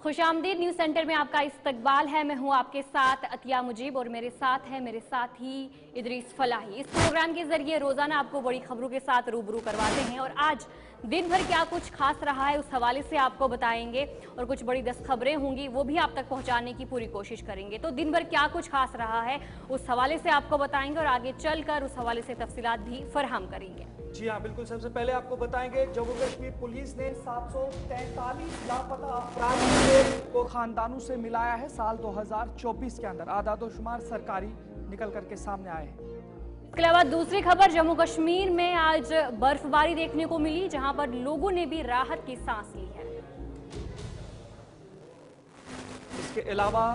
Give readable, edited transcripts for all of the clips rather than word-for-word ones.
खुशामदीद news centre में आपका इस्तकबाल है। मैं हूं आपके साथ अतिया मुजीब और मेरे साथ ही इदरीस फलाही। इस प्रोग्राम के जरिए रोजाना आपको बड़ी खबरों के साथ रूबरू करवाते हैं और आज दिन भर क्या कुछ खास रहा है उस हवाले से आपको बताएंगे और कुछ बड़ी 10 खबरें होंगी वो भी आप तक पहुंचाने की पूरी कोशिश करेंगे। तो दिन भर क्या कुछ खास रहा है उस हवाले से आपको बताएंगे और आगे चलकर उस हवाले से तफसीलात भी फराहम करेंगे। जी हाँ, बिल्कुल। सबसे पहले आपको बताएंगे जम्मू कश्मीर पुलिस ने 743 लापता अफराद को खानदानों से मिलाया है। साल 2024 के अंदर आदादोशुमार सरकारी निकल करके सामने आए हैं। इसके अलावा दूसरी खबर, जम्मू कश्मीर में आज बर्फबारी देखने को मिली जहां पर लोगों ने भी राहत की सांस ली है। इसके अलावा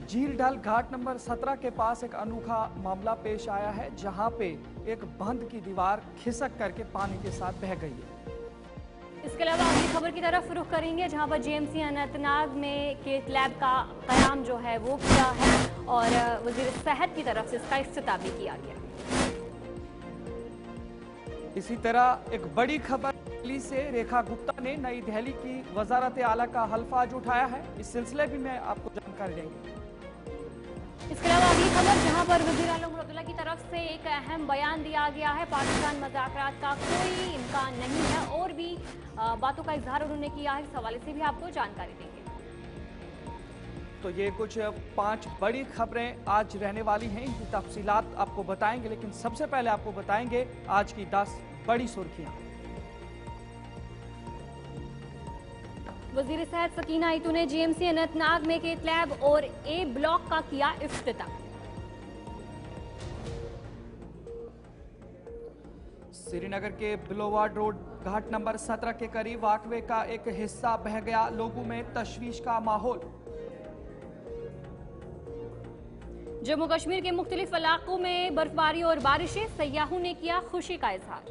झील ढल घाट नंबर 17 के पास एक अनोखा मामला पेश आया है जहां पे एक बंध की दीवार खिसक करके पानी के साथ बह गई है। इसके अलावा अगली खबर की तरफ रुख करेंगे जहां पर जीएमसी अनंतनाग में केट लैब का कयाम जो है वो किया है और वजीर सेहत की तरफ से इसका इफ्तिताह भी किया गया। इसी तरह एक बड़ी खबर दिल्ली से रेखा गुप्ता ने नई दिल्ली की वजारत आला का हल्फा आज उठाया है। इस सिलसिले में मैं आपको जानकारी देंगे। इसके अलावा अगली खबर जहां पर वज़ीर आला उमर अब्दुल्ला की तरफ से एक अहम बयान दिया गया है। पाकिस्तान मुज़ाकरात का कोई इम्कान नहीं है और भी बातों का इजहार उन्होंने किया है। इस हवाले से भी आपको जानकारी देंगे। तो ये कुछ 5 बड़ी खबरें आज रहने वाली हैं, इनकी तफसीलात आपको बताएंगे, लेकिन सबसे पहले आपको बताएंगे आज की 10 बड़ी सुर्खियां। वज़ीर सेहत सकीना ईतू ने जीएमसी अनंतनाग में केट लैब और ए ब्लॉक का किया इफ्तिताह। श्रीनगर के बिलोवाड रोड घाट नंबर 17 के करीब वाकवे का एक हिस्सा बह गया, लोगों में तशवीश का माहौल। जम्मू कश्मीर के मुख्तलिफ इलाकों में बर्फबारी और बारिशें, सयाहों ने किया खुशी का इजहार।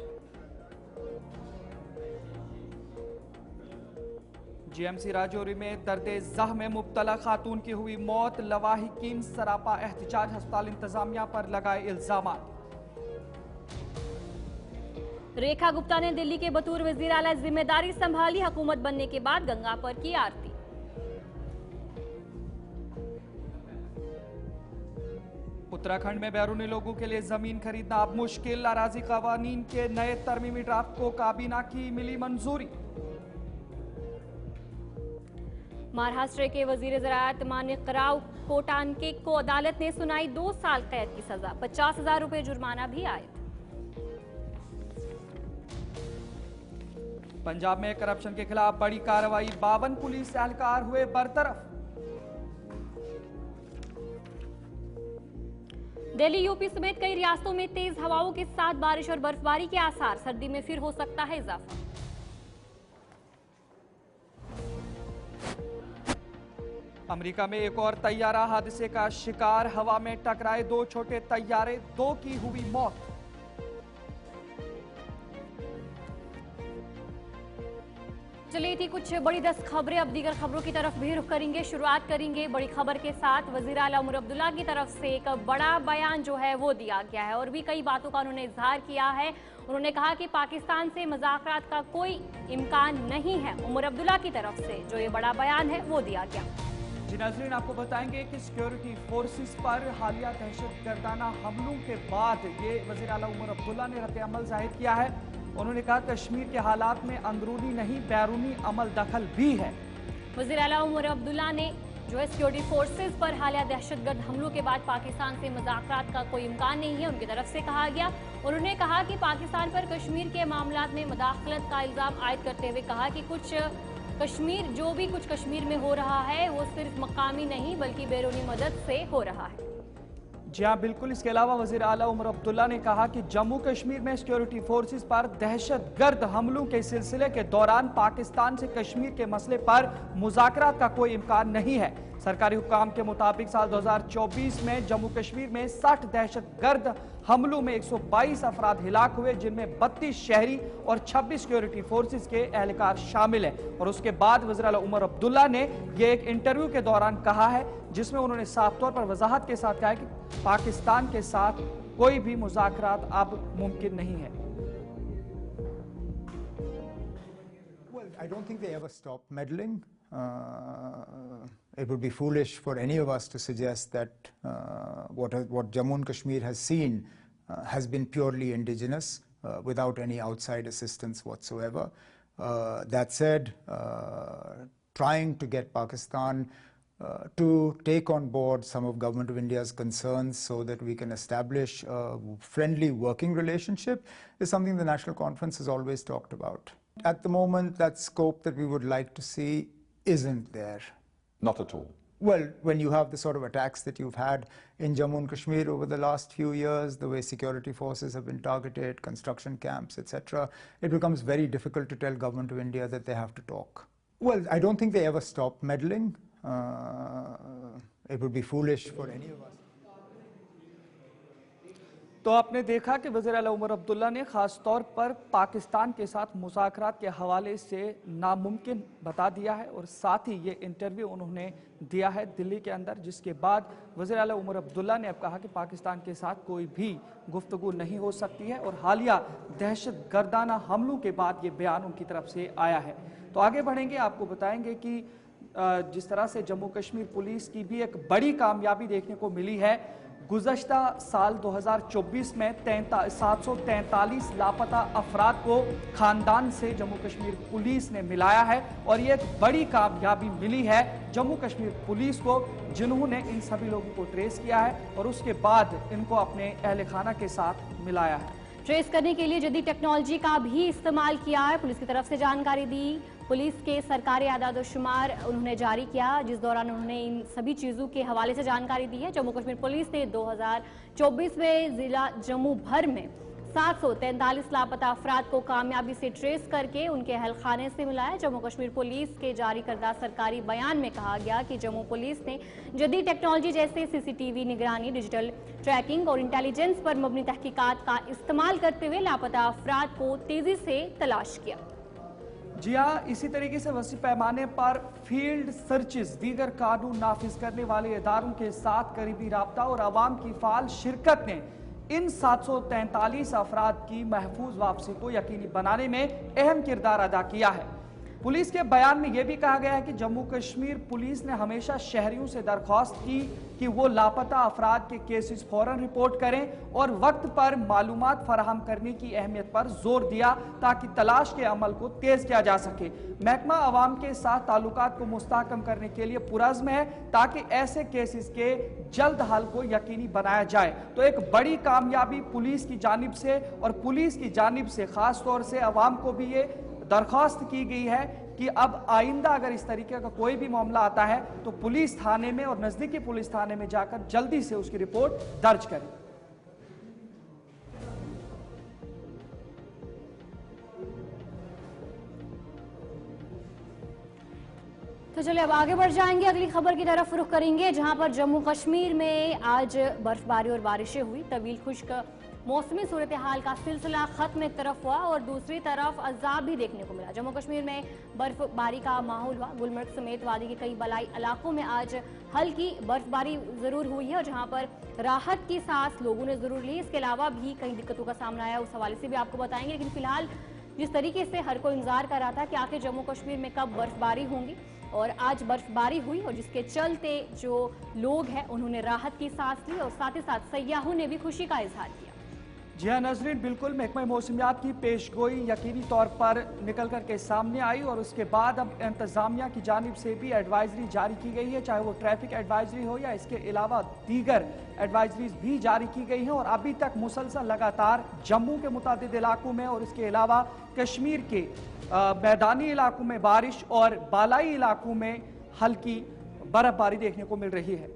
जीएमसी राजौरी में दर्द ज़ह में मुब्तला खातून की हुई मौत, लवाहिकीन सरापा एहतजाज, अस्पताल इंतजामिया पर लगाए इल्जामात। रेखा गुप्ता ने दिल्ली के बतौर वज़ीर आला जिम्मेदारी संभाली, हुकूमत बनने के बाद गंगा पर की आरती। उत्तराखंड में बैरूनी लोगों के लिए जमीन खरीदना अब मुश्किल, अराजी कवानीन के नए तरमीमी ड्राफ्ट को काबीना की मिली मंजूरी। महाराष्ट्र के वजीर ज़राअत मानिक राव कोटानके को अदालत ने सुनाई 2 साल कैद की सजा, 50,000 रुपए जुर्माना भी आयद। पंजाब में करप्शन के खिलाफ बड़ी कार्रवाई, 52 पुलिस एहलकार हुए बरतरफ। दिल्ली, यूपी समेत कई रियासतों में तेज हवाओं के साथ बारिश और बर्फबारी के आसार, सर्दी में फिर हो सकता है इजाफा। अमेरिका में एक और तैयारा हादसे का शिकार, हवा में टकराए 2 छोटे तैयारे, 2 की हुई मौत। चलिए थी कुछ बड़ी 10 खबरें, अब दीगर खबरों की तरफ भी रुख करेंगे। शुरुआत करेंगे बड़ी खबर के साथ। वज़ीर आला उमर अब्दुल्ला की तरफ से एक बड़ा बयान जो है वो दिया गया है और भी कई बातों का उन्होंने इजहार किया है। उन्होंने कहा कि पाकिस्तान से मुज़ाकरात का कोई इम्कान नहीं है। उमर अब्दुल्ला की तरफ से जो ये बड़ा बयान है वो दिया गया। जी नाज़रीन, आपको बताएंगे कि सिक्योरिटी फोर्सेस पर हालिया दहशतगर्दाना हमलों के बाद ये वज़ीर आला उमर अब्दुल्ला ने रद्द अमल जाहिर किया है। उन्होंने कहा कश्मीर के हालात में अंदरूनी नहीं बैरूनी अमल दखल भी है। वज़ीर आला उमर अब्दुल्ला ने जो है सिक्योरिटी फोर्सेस पर हालिया दहशतगर्द हमलों के बाद पाकिस्तान से मुज़ाकरात का कोई इम्कान नहीं है, उनकी तरफ से कहा गया। उन्होंने कहा कि पाकिस्तान पर कश्मीर के मामलात में मुदाखलत का इल्ज़ाम आयद करते हुए कहा कि जो भी कुछ कश्मीर में हो रहा है वो सिर्फ मकामी नहीं बल्कि बैरूनी मदद से हो रहा है। जी हाँ, बिल्कुल। इसके अलावा वज़ीर आला उमर अब्दुल्ला ने कहा कि जम्मू कश्मीर में सिक्योरिटी फोर्सेस पर दहशतगर्द हमलों के सिलसिले के दौरान पाकिस्तान से कश्मीर के मसले पर मुज़ाकरात का कोई इम्कान नहीं है। सरकारी हुक्काम के मुताबिक साल 2024 में जम्मू कश्मीर में 60 दहशतगर्द हमलों में 122 अफराद हिलाक हुए, जिनमें 32 शहरी और 26 सिक्योरिटी फोर्सेस के एहलकार शामिल हैं। और उसके बाद वज़ीर आला उमर अब्दुल्ला ने यह एक इंटरव्यू के दौरान कहा है जिसमें उन्होंने साफ तौर पर वजाहत के साथ कहा है कि पाकिस्तान के साथ कोई भी मुज़ाकरात अब मुमकिन नहीं है। Well, I don't think they ever stopped meddling. it would be foolish for any of us to suggest that what Jammu and Kashmir has seen has been purely indigenous, without any outside assistance whatsoever. That said, trying to get Pakistan to take on board some of Government of India's concerns so that we can establish a friendly working relationship is something the National Conference has always talked about. At the moment, that scope that we would like to see isn't there. Not at all. Well, when you have the sort of attacks that you've had in Jammu and Kashmir over the last few years, the way security forces have been targeted, construction camps, etc., it becomes very difficult to tell Government of India that they have to talk. Well, I don't think they ever stop meddling. It would be foolish for any of us. तो आपने देखा कि वज़ीर आला उमर अब्दुल्ला ने ख़ास तौर पर पाकिस्तान के साथ मुज़ाकरात के हवाले से नामुमकिन बता दिया है और साथ ही ये इंटरव्यू उन्होंने दिया है दिल्ली के अंदर, जिसके बाद वज़ीर आला उमर अब्दुल्ला ने अब कहा कि पाकिस्तान के साथ कोई भी गुफ्तगू नहीं हो सकती है और हालिया दहशत गर्दाना हमलों के बाद ये बयान उनकी तरफ से आया है। तो आगे बढ़ेंगे, आपको बताएंगे कि जिस तरह से जम्मू कश्मीर पुलिस की भी एक बड़ी कामयाबी देखने को मिली है। गुज़श्ता साल 2024 में 743 लापता अफराद को खानदान से जम्मू कश्मीर पुलिस ने मिलाया है और ये एक बड़ी कामयाबी मिली है जम्मू कश्मीर पुलिस को, जिन्होंने इन सभी लोगों को ट्रेस किया है और उसके बाद इनको अपने अहल खाना के साथ मिलाया है। ट्रेस करने के लिए जदीद टेक्नोलॉजी का भी इस्तेमाल किया है, पुलिस की तरफ से जानकारी दी। पुलिस के सरकारी आदाद शुमार उन्होंने जारी किया, जिस दौरान उन्होंने इन सभी चीज़ों के हवाले से जानकारी दी है। जम्मू कश्मीर पुलिस ने 2024 में ज़िला जम्मू भर में 743 लापता अफराद को कामयाबी से ट्रेस करके उनके अहल खाने से मिलाया। जम्मू कश्मीर पुलिस के जारी करदा सरकारी बयान में कहा गया कि जम्मू पुलिस ने जदीद टेक्नोलॉजी जैसे सीसीटीवी निगरानी, डिजिटल ट्रैकिंग और इंटेलिजेंस पर मबनी तहकीकात का इस्तेमाल करते हुए लापता अफराद को तेजी से तलाश किया। जी हाँ, इसी तरीके से वसी पैमाने पर फील्ड सर्चिज, दीगर कानून नाफिज करने वाले इदारों के साथ करीबी राब्ता और आवाम की फाल शिरकत ने इन 743 अफराद की महफूज वापसी को यकीनी बनाने में अहम किरदार अदा किया है। पुलिस के बयान में यह भी कहा गया है कि जम्मू कश्मीर पुलिस ने हमेशा शहरियों से दरख्वास्त की कि वो लापता अफराद के केसेस फौरन रिपोर्ट करें और वक्त पर मालूमात फराहम करने की अहमियत पर जोर दिया ताकि तलाश के अमल को तेज किया जा सके। महकमा अवाम के साथ ताल्लुकात को मुस्तहकम करने के लिए पुरज़्म है ताकि ऐसे केसेस के जल्द हल को यकीनी बनाया जाए। तो एक बड़ी कामयाबी पुलिस की जानिब से और पुलिस की जानिब से ख़ास तौर से अवाम को भी ये दरख्वास्त की गई है कि अब आइंदा अगर इस तरीके का कोई भी मामला आता है तो पुलिस थाने में और नज़दीकी पुलिस थाने में जाकर जल्दी से उसकी रिपोर्ट दर्ज करें। तो चलिए अब आगे बढ़ जाएंगे, अगली खबर की तरफ रुख करेंगे, जहां पर जम्मू कश्मीर में आज बर्फबारी और बारिशें हुई। तवील खुश्क मौसमी सूरत हाल का सिलसिला खत्म एक तरफ हुआ और दूसरी तरफ अजाब भी देखने को मिला। जम्मू कश्मीर में बर्फबारी का माहौल हुआ। गुलमर्ग समेत वादी के कई बलाई इलाकों में आज हल्की बर्फबारी जरूर हुई है और जहां पर राहत की सांस लोगों ने जरूर ली। इसके अलावा भी कई दिक्कतों का सामना आया, उस हवाले से भी आपको बताएंगे। लेकिन फिलहाल जिस तरीके से हर कोई इंतजार कर रहा था कि आखिर जम्मू कश्मीर में कब बर्फबारी होंगी, और आज बर्फबारी हुई और जिसके चलते जो लोग हैं उन्होंने राहत की सांस ली और साथ ही साथ सयाहों ने भी खुशी का इजहार किया। जी हाँ नाज़रीन, बिल्कुल महकमा मौसमियात की पेशगोई यकीनी तौर पर निकल कर के सामने आई और उसके बाद अब इंतज़ामिया की जानिब से भी एडवाइजरी जारी की गई है, चाहे वो ट्रैफिक एडवाइजरी हो या इसके अलावा दीगर एडवाइजरीज भी जारी की गई हैं। और अभी तक मुसलसल लगातार जम्मू के मुतादिद इलाकों में और इसके अलावा कश्मीर के मैदानी इलाकों में बारिश और बालाई इलाकों में हल्की बर्फबारी देखने को मिल रही है।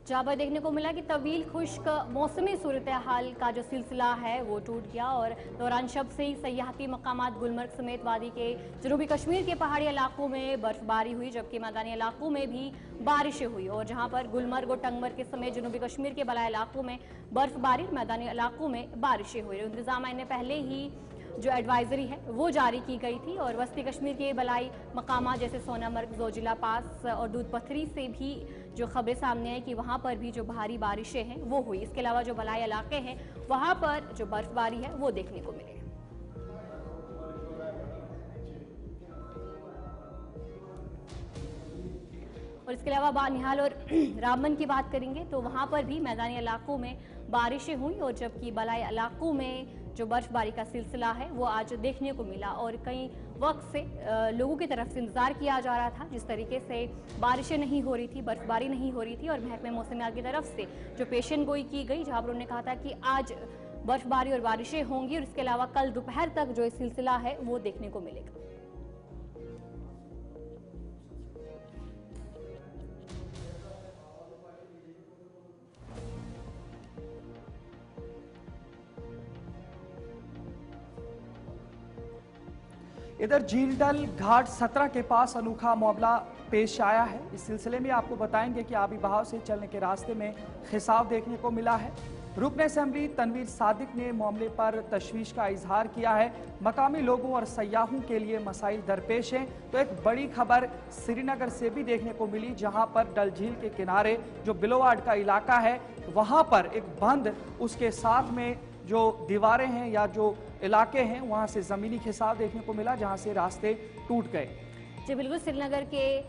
जहाँ पर देखने को मिला कि तवील खुश्क मौसमी सूरत हाल का जो सिलसिला है वो टूट गया और दौरान शब से ही सयाहती मकामात गुलमर्ग समेत वादी के जनूबी कश्मीर के पहाड़ी इलाकों में बर्फबारी हुई, जबकि मैदानी इलाकों में भी बारिशें हुई। और जहाँ पर गुलमर्ग और टंगमर्ग के समेत जनूबी कश्मीर के बलाई इलाकों में बर्फबारी, मैदानी इलाकों में बारिशें हुई। इंतजामिया ने पहले ही जो एडवाइजरी है वो जारी की गई थी और वस्ती कश्मीर के बलाई मकामा जैसे सोनामर्ग, जोजिला पास और दूध पथरी से भी जो खबरें सामने आई कि वहाँ पर भी जो भारी बारिशें हैं वो हुई। इसके अलावा जो बलाई इलाके हैं वहाँ पर जो बर्फबारी है वो देखने को मिली। اور اس کے علاوہ بانہال اور رامبن کی بات کریں گے تو وہاں پر بھی میدانی علاقوں میں بارشیں ہوئیں اور جبکہ بالائی علاقوں میں جو برف باری کا سلسلہ ہے وہ آج دیکھنے کو ملا اور کئی وقت سے لوگوں کی طرف سے انتظار کیا جا رہا تھا جس طریقے سے بارشیں نہیں ہو رہی تھی، برف باری نہیں ہو رہی تھی اور محکمہ موسمیات کی طرف سے جو پیشن گوئی کی گئی جہاں پر انہوں نے کہا تھا کہ آج برف باری اور بارشیں ہوں گی اور اس کے علاوہ کل دوپہر تک جو سلسلہ ہے وہ دیکھنے کو ملے گا۔ ادھر جھیل ڈل گھاٹ 17 کے پاس انوکھا معاملہ پیش آیا ہے۔ اس سلسلے میں آپ کو بتائیں گے کہ آبی بہاؤ سے چلنے کے راستے میں خساو دیکھنے کو ملا ہے۔ رکن اسمبلی تنویر صادق نے معاملے پر تشویش کا اظہار کیا ہے۔ مقامی لوگوں اور سیاحوں کے لیے مسائل درپیش ہیں۔ تو ایک بڑی خبر سری نگر سے بھی دیکھنے کو ملی جہاں پر ڈل جھیل کے کنارے جو بلوواڈ کا علاقہ ہے وہاں پر ایک بند، اس کے ساتھ میں جو دیواریں ہیں یا جو علاقے ہیں وہاں سے زمینی خساو دیکھنے کو ملا جہاں سے راستے ٹوٹ گئے۔ جی بالکل، سری نگر کے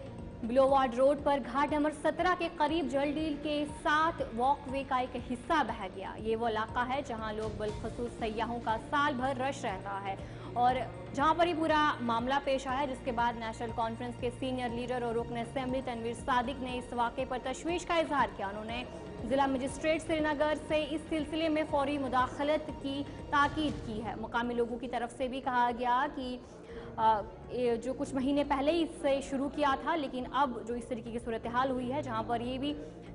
بلوواڈ روڈ پر گھاٹ نمبر 17 کے قریب جل ڈیل کے ساتھ واک وے کا ایک حصہ بہہ گیا۔ یہ وہ علاقہ ہے جہاں لوگ بالخصوص سیاحوں کا سال بھر رش رہتا ہے اور جہاں پر یہ پورا معاملہ پیش آیا جس کے بعد نیشنل کانفرنس کے سینئر لیڈر اور رکن اسمبلی تنویر صادق نے اس واقعے پر تشویش کا اظہار کیا۔ انہوں نے ضلع مجسٹریٹ سری نگر سے اس سلسلے میں فوری مداخلت کی تاکید کی ہے۔ مقامی لوگوں کی طرف سے بھی کہا گیا کہ جو کچھ مہینے پہلے ہی اس سے شروع کیا تھا لیکن اب جو اس طریقے کی صورتحال ہوئی ہے جہاں پر یہ بھی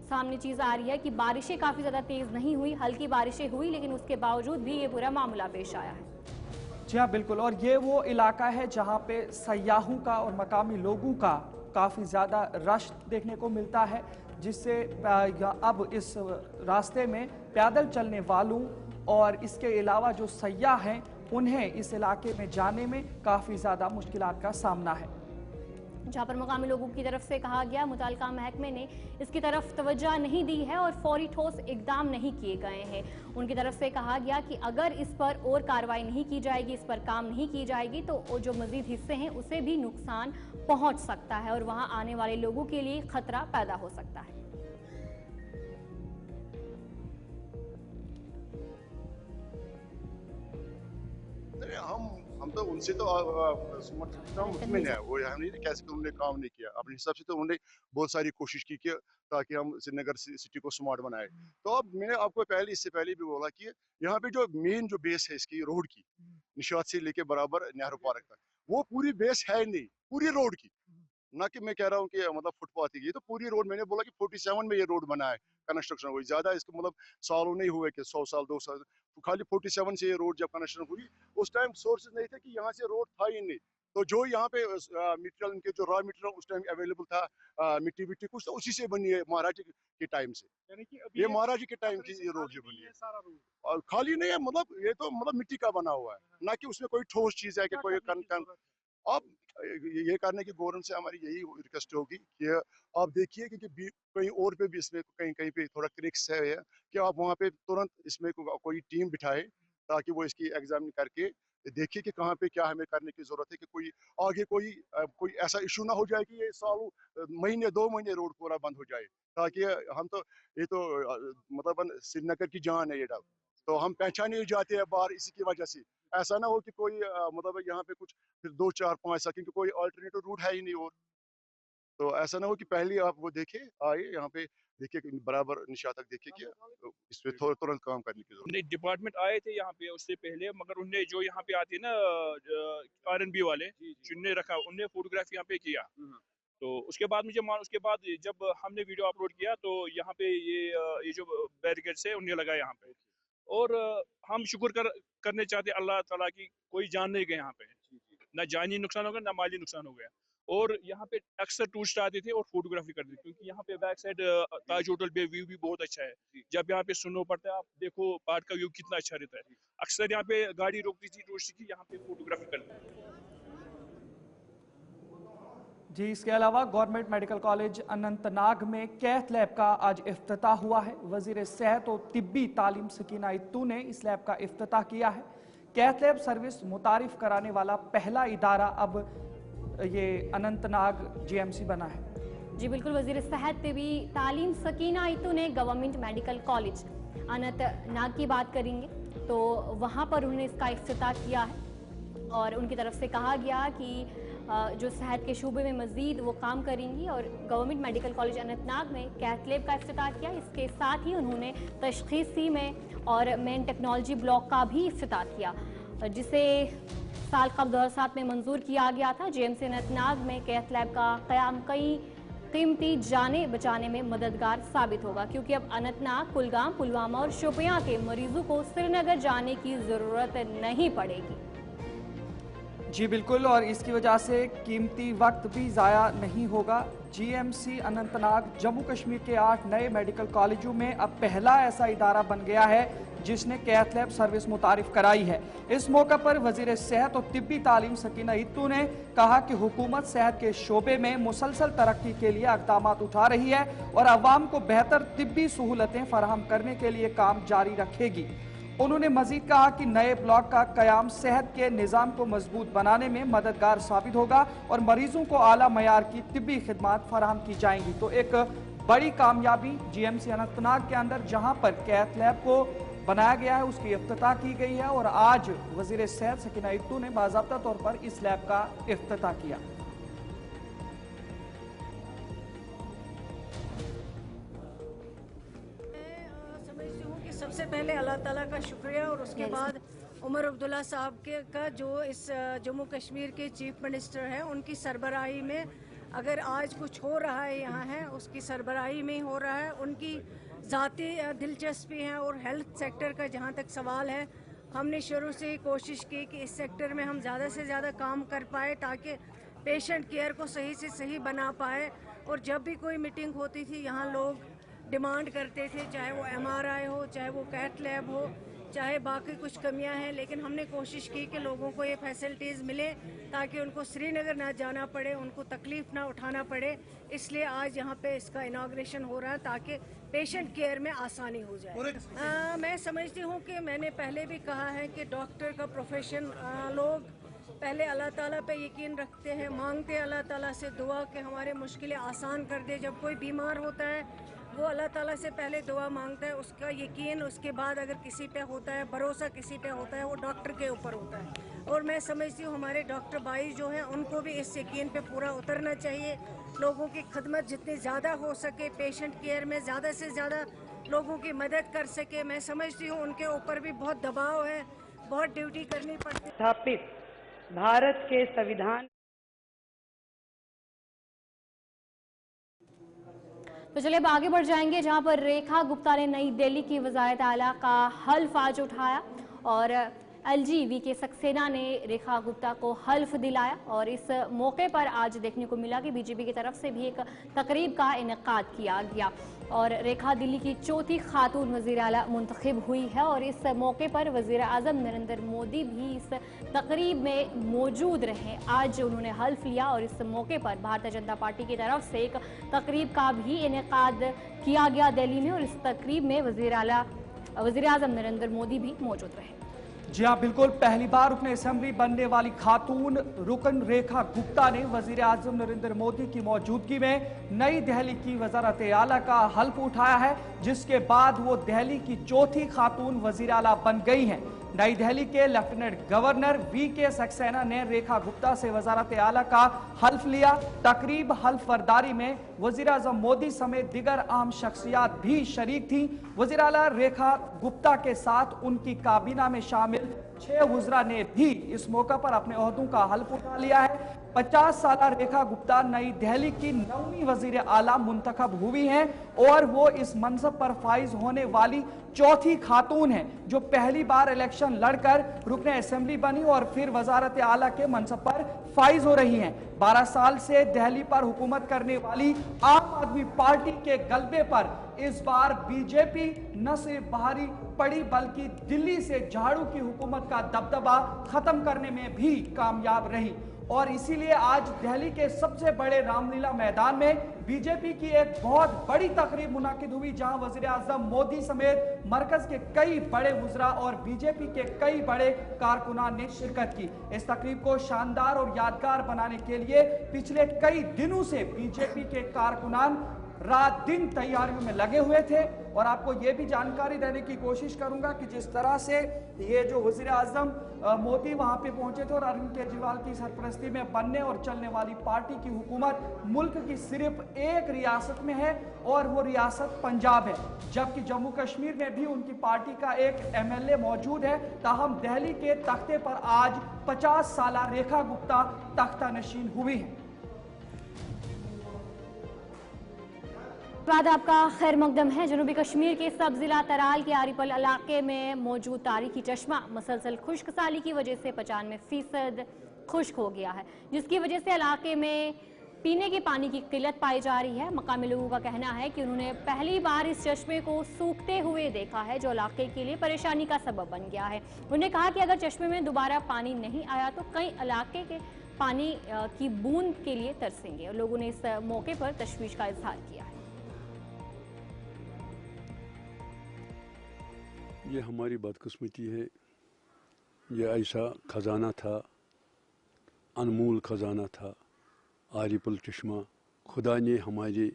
سامنے چیز آ رہی ہے کہ بارشیں کافی زیادہ تیز نہیں ہوئی، ہلکی بارشیں ہوئی لیکن اس کے باوجود بھی یہ پورا معاملہ پیش آیا ہے۔ جی ہاں بالکل، اور یہ وہ علاقہ ہے جہاں پہ سیاحوں کا اور مقامی لوگوں کا کافی زیادہ رش دیکھنے کو ملتا ہے جس سے اب اس راستے میں پیدل چلنے والوں اور اس کے علاوہ جو سیاح ہیں انہیں اس علاقے میں جانے میں کافی زیادہ مشکلات کا سامنا ہے۔ جہاں پر مقامی لوگوں کی طرف سے کہا گیا متعلقہ محکمے نے اس کی طرف توجہ نہیں دی ہے اور فوری ٹھوس اقدام نہیں کیے گئے ہیں۔ ان کی طرف سے کہا گیا کہ اگر اس پر اور کارروائی نہیں کی جائے گی، اس پر کام نہیں کی جائے گی تو جو مزید حصے ہیں اسے بھی نقصان پہنچ سکتا ہے اور وہاں آنے والے لوگوں کے لیے خطرہ پیدا ہو سکتا ہے۔ ہم تو ان سے تو مطمئن ہے، وہ ہم نہیں کیسے انہوں نے کام نہیں کیا اپنے حساب سے، تو انہوں نے بہت ساری کوشش کی کہ تاکہ ہم سری نگر سٹی کو سمارٹ بنائے۔ تو اب میں نے آپ کو اس سے پہلے بھی بولا کہ یہاں پہ جو مین جو بیس ہے اس کی روڈ کی، نشاط سے لے کے برابر نہرو پارک تک، وہ پوری بیس ہے نہیں پوری روڈ کی، نہ کہ میں کہہ رہا ہوں کہ مطلب فٹ پاتھ کی، تو پوری روڈ میں نے بولا کہ 47 میں یہ روڈ بنا ہے، کنسٹرکشن ہوئی زیادہ اس کو مطلب سالوں نہیں ہوئے کہ 100 سال 2 سال، خالی 47 سے یہ روڈ جب کنسٹرکشن ہوئی اس ٹائم سورسز نہیں تھے کہ یہاں سے روڈ تھا ہی نہیں، تو جو یہاں پہ مٹیریل ان کے جو را مٹیریل اس ٹائم اویلیبل تھا مٹی وٹی کچھ، تو اسی سے بنی ہے مہاراجی کے ٹائم سے، یہ مہاراجی کے ٹائم کی یہ روڈ جو بنی ہے اور خالی نہیں ہے، مطلب یہ تو مطلب مٹی کا بنا ہوا ہے، نہ کہ اس میں کوئی ٹھوس چیز ہے کہ کوئی اب یہ کرنے کی گورنمنٹ سے ہماری یہی ریکویسٹ ہوگی کہ آپ دیکھیے کہ کہیں اور پہ بھی اس میں کہیں پہ تھوڑا کرکس ہے کہ آپ وہاں پہ ترنت اس میں کوئی ٹیم بٹھائے تاکہ وہ اس کی ایگزامن کر کے دیکھیے کہ کہاں پہ کیا ہمیں کرنے کی ضرورت ہے کہ کوئی آگے کوئی ایسا ایشو نہ ہو جائے کہ یہ سالوں مہینے 2 مہینے روڈ پورا بند ہو جائے، تاکہ ہم تو یہ تو مطلب سری نگر کی جان ہے یہ ڈل، تو ہم پہچانے ہی جاتے ہیں باہر اسی کی وجہ سے، ایسا نہ ہو کہ کوئی مطلب یہاں پہ کچھ پھر 2 4 5 سال کیونکہ کوئی آلٹرنیٹو روٹ ہے ہی نہیں، اور تو ایسا نہ ہو کہ پہلے آپ وہ دیکھیں آئے یہاں پہ دیکھیے برابر نشاط تک دیکھیے کہ اس پہ ترنت کام کرنے کی ضرورت ہے۔ ڈپارٹمنٹ آئے تھے یہاں پہ اس سے پہلے، مگر انہوں نے جو یہاں پہ آتے نا RNB والے جن نے رکھا انہوں نے فوٹوگراف یہاں پہ کیا، تو اس کے بعد اس کے بعد جب ہم نے ویڈیو اپلوڈ کیا تو یہاں پہ یہ جو بیریکیڈس ہے انہیں لگا یہاں پہ، اور ہم شکر کرنے چاہتے اللہ تعالیٰ کی کوئی جان نہیں گئے یہاں پہ، نہ جانی نقصان ہوگا نہ مالی نقصان ہو گیا، اور یہاں پہ اکثر ٹورسٹ آتے تھے اور فوٹوگرافی کرتے تھے کیونکہ یہاں پہ بیک سائڈ تاج ہوٹل پہ ویو بھی بہت اچھا ہے، جب یہاں پہ سنو پڑتا ہے آپ دیکھو پہاڑ کا ویو کتنا اچھا رہتا ہے، اکثر یہاں پہ گاڑی روکتی تھی ٹورسٹ کی، یہاں پہ فوٹوگرافی کرتے تھے۔ جی اس کے علاوہ government medical college Anant Nag میں کیتھ لیب کا آج افتتاح ہوا ہے۔ وزیر صحت و طبی تعلیم سکینہ اتو نے اس لیب کا افتتاح کیا ہے۔ کیتھ لیب سروس متعارف کرانے والا پہلا ادارہ اب یہ اننت ناگ GMC بنا ہے۔ जी बिल्कुल, वजीर सेहत भी तालीम सकीना इतू ने गवर्नमेंट मेडिकल कॉलेज अनंतनाग की बात करेंगे। तो वहाँ पर उन्होंने इसका इफ्तिताह किया है और उनकी तरफ से कहा गया कि जो सेहत के शूबे में मज़ीद वो काम करेंगी और गवर्नमेंट मेडिकल कॉलेज अनंतनाग में कैथ लैब का इफ्तिताह किया। इसके साथ ही उन्होंने तशख़ीसी में और मेन टेक्नोलॉजी ब्लॉक का भी इफ्तिताह किया, जिसे साल कब 2007 में मंजूर किया गया था। जेएमसी अनंतनाग में कैथ लैब का क़याम कई कीमती जाने बचाने में मददगार साबित होगा, क्योंकि अब अनंतनाग, कुलगाम, पुलवामा और शोपियां के मरीजों को श्रीनगर जाने की ज़रूरत नहीं पड़ेगी। जी बिल्कुल, और इसकी वजह से कीमती वक्त भी ज़ाया नहीं होगा। जीएमसी अनंतनाग जम्मू कश्मीर के 8 नए मेडिकल कॉलेजों में अब पहला ऐसा इदारा बन गया है जिसने कैथ लैब सर्विस मुतारिफ कराई है। इस मौके पर वजीर सेहत और तिब्बी तालीम सकीना इत्तू ने कहा कि हुकूमत सेहत के शोबे में मुसलसल तरक्की के लिए इक़दाम उठा रही है और अवाम को बेहतर तिब्बी सहूलतें फराहम करने के लिए काम जारी रखेगी। उन्होंने मजीद कहा कि नए ब्लॉक का कयाम सेहत के निज़ाम को मजबूत बनाने में मददगार साबित होगा और मरीजों को आला मयार की तिब्बी खिदमात फराहम की जाएंगी। तो एक बड़ी कामयाबी जीएमसी अनंतनाग के अंदर जहां पर कैथ लैब को बनाया गया है उसकी इफ्तिताह की गई है और आज वजीर सेहत सकीना इत्तू ने बाज़ाब्ता तौर पर इस लैब का इफ्तिताह किया। सबसे पहले अल्लाह ताला का शुक्रिया और उसके बाद उमर अब्दुल्ला साहब का जो इस जम्मू कश्मीर के चीफ मिनिस्टर हैं उनकी सरबराही में अगर आज कुछ हो रहा है यहाँ है उसकी सरबराही में हो रहा है। उनकी ज़ाती दिलचस्पी है और हेल्थ सेक्टर का जहाँ तक सवाल है हमने शुरू से ही कोशिश की कि इस सेक्टर में हम ज़्यादा से ज़्यादा काम कर पाए ताकि पेशेंट केयर को सही से सही बना पाए। और जब भी कोई मीटिंग होती थी यहाँ लोग डिमांड करते थे, चाहे वो MRI हो, चाहे वो कैथ लैब हो, चाहे बाकी कुछ कमियां हैं, लेकिन हमने कोशिश की कि लोगों को ये फैसिलिटीज़ मिले ताकि उनको श्रीनगर ना जाना पड़े, उनको तकलीफ़ ना उठाना पड़े। इसलिए आज यहाँ पे इसका इनाग्रेशन हो रहा है ताकि पेशेंट केयर में आसानी हो जाए। मैं समझती हूँ कि मैंने पहले भी कहा है कि डॉक्टर का प्रोफेशन लोग पहले अल्लाह ताला पे यकीन रखते हैं, मांगते हैं अल्लाह ताला से दुआ कि हमारे मुश्किलें आसान कर दे। जब कोई बीमार होता है वो अल्लाह ताला से पहले दुआ मांगता है, उसका यकीन उसके बाद अगर किसी पे होता है, भरोसा किसी पे होता है, वो डॉक्टर के ऊपर होता है। और मैं समझती हूँ हमारे डॉक्टर भाई जो हैं उनको भी इस यकीन पे पूरा उतरना चाहिए। लोगों की खिदमत जितनी ज़्यादा हो सके, पेशेंट केयर में ज़्यादा से ज़्यादा लोगों की मदद कर सके। मैं समझती हूँ उनके ऊपर भी बहुत दबाव है, बहुत ड्यूटी करनी पड़ती है। स्थापित भारत के संविधान। तो चलिए अब आगे बढ़ जाएंगे जहां पर रेखा गुप्ता ने नई दिल्ली की वज़ारत आला का हल्फ आज उठाया और LGV सक्सेना ने रेखा गुप्ता को हल्फ दिलाया। और इस मौके पर आज देखने को मिला कि बीजेपी की तरफ से भी एक तकरीब का इनेकाद किया गया और रेखा दिल्ली की चौथी खातून वज़ीर आला मुंतखब हुई है और इस मौके पर वज़ीर आज़म नरेंद्र मोदी भी इस तकरीब में मौजूद रहे। आज उन्होंने हल्फ लिया और इस मौके पर भारतीय जनता पार्टी की तरफ से एक तकरीब का भी इनेकाद किया गया दिल्ली में और इस तकरीब में वज़ीर आज़म नरेंद्र मोदी भी मौजूद रहे। जी हाँ बिल्कुल, पहली बार रुकन असेंबली बनने वाली खातून रुकन रेखा गुप्ता ने वजीर आजम नरेंद्र मोदी की मौजूदगी में नई दिल्ली की वजारत आला का हल्फ उठाया है, जिसके बाद वो दिल्ली की चौथी खातून वजीर आला बन गई हैं। नई दिल्ली के लेफ्टिनेंट गवर्नर VK सक्सेना ने रेखा गुप्ता से वजारत आला का हल्फ लिया। तकरीब हल्फ बर्दारी में वजीर आजम मोदी समेत दिगर अहम शख्सियात भी शरीक थी। वजीर आला रेखा गुप्ता के साथ उनकी काबीना में शामिल 6 वज़रा ने भी इस मौके पर अपने ओहदों का हल्फ उठा लिया है। 50 साल रेखा गुप्ता नई दिल्ली की 9वीं वजीर आला मुंतखब हुई हैं और वो इस मनसब पर फाइज होने वाली चौथी खातून है जो पहली बार इलेक्शन लड़कर रुकन असेंबली बनी और फिर वजारत आला के मनसब पर फाइज हो रही हैं। 12 साल से दिल्ली पर हुकूमत करने वाली आम आदमी पार्टी के गलबे पर इस बार बीजेपी न सिर्फ भारी पड़ी बल्कि दिल्ली से झाड़ू की हुकूमत का दबदबा खत्म करने में भी कामयाब रही। और इसीलिए आज दिल्ली के सबसे बड़े रामलीला मैदान में बीजेपी की एक बहुत बड़ी तकरीब मुनाकिद हुई, जहां वजीर आजम मोदी समेत मरकज के कई बड़े वुज़रा और बीजेपी के कई बड़े कारकुनान ने शिरकत की। इस तकरीब को शानदार और यादगार बनाने के लिए पिछले कई दिनों से बीजेपी के कारकुनान रात दिन तैयारियों में लगे हुए थे। और आपको ये भी जानकारी देने की कोशिश करूंगा कि जिस तरह से ये जो वज़ीर आज़म मोदी वहां पे पहुंचे थे और अरविंद केजरीवाल की सरपरस्ती में बनने और चलने वाली पार्टी की हुकूमत मुल्क की सिर्फ एक रियासत में है और वो रियासत पंजाब है, जबकि जम्मू कश्मीर में भी उनकी पार्टी का एक MLA मौजूद है। ताहम दिल्ली के तख्ते पर आज 50 साला रेखा गुप्ता तख्ता नशीन हुई है। बाद आपका खैर मकदम है। जनूबी कश्मीर के सब जिला तराल के आरिपल इलाके में मौजूद तारीखी चश्मा मुसलसल खुश्क साली की वजह से 95% खुश्क हो गया है, जिसकी वजह से इलाके में पीने के पानी की किल्लत पाई जा रही है। मकामी लोगों का कहना है कि उन्होंने पहली बार इस चश्मे को सूखते हुए देखा है, जो इलाके के लिए परेशानी का सबब बन गया है। उन्होंने कहा कि अगर चश्मे में दोबारा पानी नहीं आया तो कई इलाके के पानी की बूंद के लिए तरसेंगे। लोगों ने इस मौके पर तशवीश का इजहार किया है। ये हमारी बदकिस्मती है, ये ऐसा ख़जाना था, अनमोल ख़जाना था, आरिपल चश्मा। खुदा ने हमारे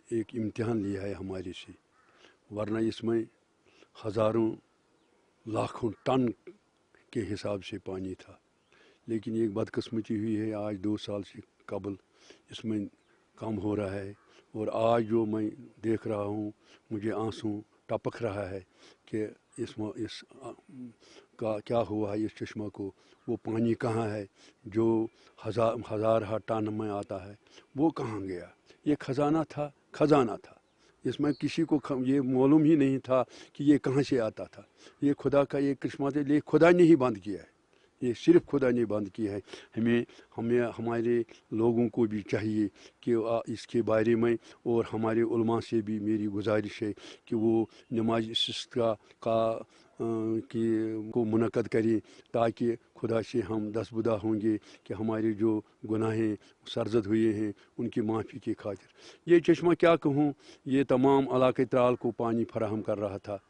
एक इम्तिहान लिया है हमारे से, वरना इसमें हज़ारों लाखों टन के हिसाब से पानी था। लेकिन एक बदकिस्मती हुई है, आज 2 साल से कबल इसमें कम हो रहा है। और आज जो मैं देख रहा हूँ, मुझे आंसू टपक रहा है कि इस का क्या हुआ है इस चश्मा को। वो पानी कहाँ है जो हज़ार टन में आता है, वो कहाँ गया। ये ख़जाना था। इसमें किसी को ये मालूम ही नहीं था कि ये कहाँ से आता था। ये खुदा का एक किस्मत है, ये खुदा ने ही बंद किया है, ये सिर्फ खुदा ने बंद किया है। हमें हमारे लोगों को भी चाहिए कि इसके बारे में, और हमारे उलमा से भी मेरी गुजारिश है कि वो नमाज इस्तिस्क़ा को मुनक़द करें, ताकि खुदा से हम दस्तबरदार होंगे कि हमारे जो गुनाहें सरजद हुए हैं उनकी माफ़ी की खातिर। ये चश्मा क्या कहूँ, ये तमाम इलाके त्राल को पानी फराहम कर रहा था।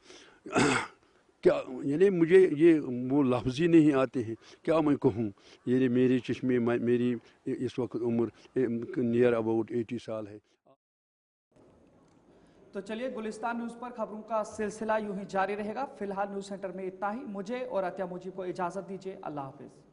क्या यानी मुझे ये वो लफ्ज़ ही नहीं आते हैं, क्या मैं कहूँ। ये मेरे चश्मे मेरी इस वक्त उम्र नियर अबाउट 80 साल है। तो चलिए, गुलिस्तान न्यूज़ पर खबरों का सिलसिला यूं ही जारी रहेगा। फिलहाल न्यूज़ सेंटर में इतना ही। मुझे और अत्या मुझी को इजाज़त दीजिए। अल्लाह हाफिज़।